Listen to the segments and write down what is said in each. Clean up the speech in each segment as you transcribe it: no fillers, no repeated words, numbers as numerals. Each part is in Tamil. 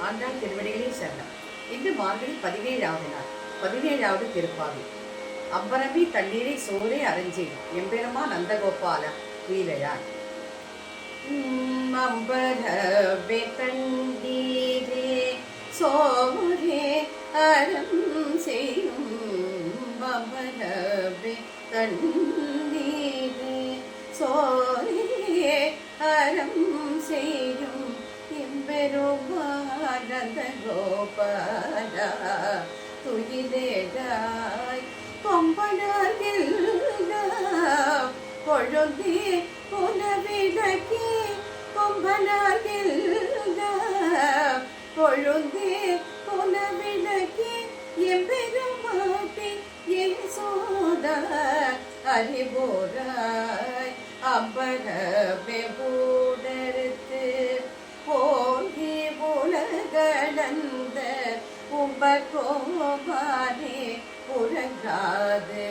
ஆண்டாள் திருவடிகளே சரணம். இன்று மார்கழி 17வது நாள், 17வது திருப்பாவி. அம்பரமே தண்ணீரை சோரே அரஞ்சே எம்பெருமா நந்தகோபால வீழையான். அம்பரவே தண்ணீரே சோரே அறம் செய்யும், அம்பரவே தண்ணீரே சோரே அறம் செய்யும் எம்பெருமானந்த கோபாலா துயிலேடாய் கொம்பனார்கள் கொழுந்தே புனவிளக்கே, கொம்பனார்கள் கொழுந்தே புனவிளக்கே எம்பெருமாட்டி யசோதா அறிவோராய் அம்பரவே ஊடறுத்து போகி உலகளந்த உம்பகோமானே உறங்காது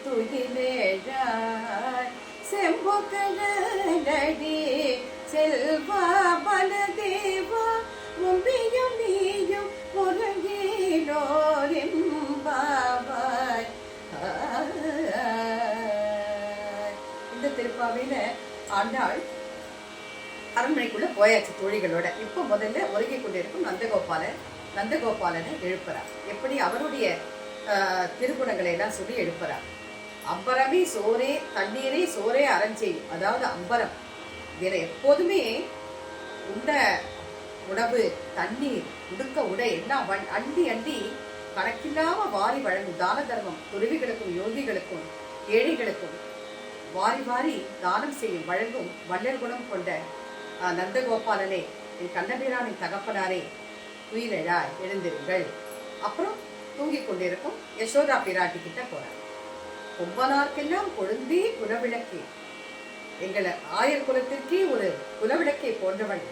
துயிலேழாய் செம்புகழடி செல்வா பலதேவா உம்பியும் நீயும் உறங்கினோரிம்பாவாய். இந்த திருப்பாவையில ஆண்டாள் அரண்மனைக்குள்ள போயாச்சு தோழிகளோட. இப்போ முதல்ல உறங்கி கொண்டிருக்கும் நந்தகோபாலனை எழுப்புறார். எப்படி அவருடைய திருக்குணங்களை எல்லாம் சொல்லி எழுப்புறார். அம்பரமே சோரே தண்ணீரே சோரே அரஞ்செய்யும். அதாவது அம்பரம் எப்போதுமே உண்ட உணவு, தண்ணீர், உடுக்க உடை எல்லாம் அண்டி அண்டி கணக்கில்லாம வாரி வழங்கும் தான தர்மம் துறவிகளுக்கும் யோகிகளுக்கும் ஏழைகளுக்கும் வாரி வாரி தானம் செய்யும் வழங்கும் வள்ளல் குணம் கொண்ட நந்தகோபாலனே, என் கண்ணபிரானின் தகப்பனாரே துயிலெழாய் எழுந்திருங்கள். அப்புறம் தூங்கிக் கொண்டிருக்கும் யசோதா பிராட்டி கிட்ட போறார். கொம்பனார்க்கெல்லாம் கொழுந்தே குலவிளக்கே, எங்களை ஆயர் குலத்திற்கே ஒரு குலவிளக்கை போன்றவள்,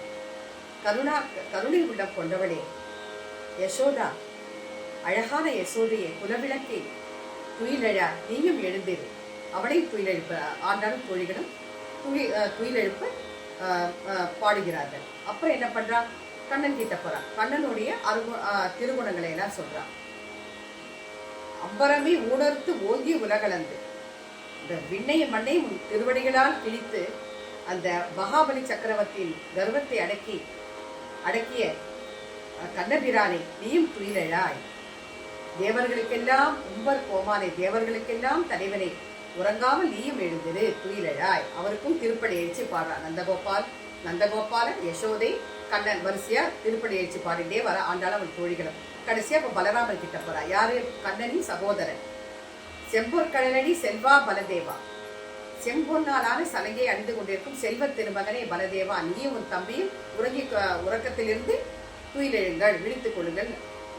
கருணை உள்ளம் கொண்டவளே யசோதா, அழகான யசோதையே குலவிளக்கே துயிலெழா, நீயும் எழுந்திரு. அவளையும் துயிலெழுப்ப ஆண்டாலும் தோழிகளும் துயிலெழுப்ப பாடுகிறார்கள். அப்புறம் என்ன பண்றான், கண்ணன் கிட்ட போறான். கண்ணனுடைய திருகுணங்களை எல்லாம் சொல்றான். அம்பரமே ஊடர்த்து ஓங்கி உலகளந்து, இந்த விண்ணையும் மண்ணையும் திருவடிகளால் கிழித்து அந்த மகாபலி சக்கரவர்த்தியின் கர்வத்தை அடக்கிய கண்ணபிரானை நீயும் துயிலெழாய். தேவர்களுக்கெல்லாம் உம்பர் கோமானை, தேவர்களுக்கெல்லாம் தலைவனை உறங்காமல் நீயும் எழுந்திரு துயிலெழாய். அவருக்கும் திருப்படி எழுச்சி பாடுறான். நந்தகோபாலன் யசோதை கண்ணன் வரிசையா திருப்படி எழுச்சி பாடிட்டே வர ஆண்டாலும் அவன் தோழிகளும். கடைசியா இப்ப பலராமன் கிட்ட போறா. யாரு? கண்ணனின் சகோதரன் செம்பொற்கழலடி செல்வா பலதேவா, செம்பொன்னாலான சலங்கை அணிந்து கொண்டிருக்கும் செல்வ திருமகனே பலதேவா, நீயும் உன் தம்பியும் உறக்கத்திலிருந்து துயிலெழுங்கள், விழித்துக் கொள்ளுங்கள்.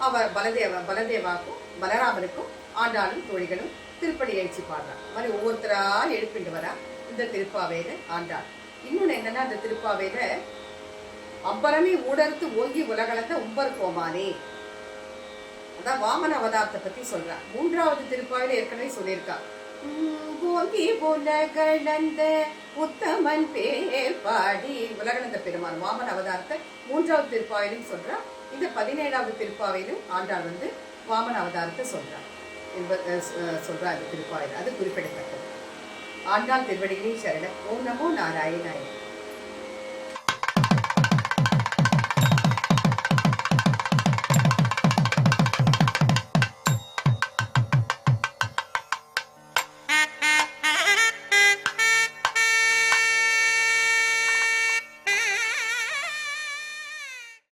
அவர் பலதேவாக்கும் பலராமனுக்கும் ஆண்டாளும் தோழிகளும் திருப்படி எழுச்சி பாடுறான். மாதிரி ஒவ்வொருத்தரா எழுப்பிட்டு வரா இந்த திருப்பாவையில ஆண்டாள். இன்னொன்னு என்னன்னா, அந்த திருப்பாவையில அம்பரமே ஊடறுத்து ஓங்கி உலகளந்த உம்பர் கோமானே, அதான் வாமன அவதாரத்தை பத்தி சொல்றான். 3வது திருப்பாவையில ஏற்கனவே சொல்லியிருக்கா. ஓங்கி உலகளந்த உத்தமன் பேர் பாடி உலகளந்த பெருமான் வாமன அவதாரத்தை 3வது திருப்பாவையிலும் சொல்றான். இந்த 17வது திருப்பாவையிலும் ஆண்டாள் வாமன அவதாரத்தை சொல்றா இந்த திருப்பாவையில். அது குறிப்பிடத்தக்கது. ஆண்டாள் திருவடிகளே சரணம். ஓம் நமோ நாராயணாய.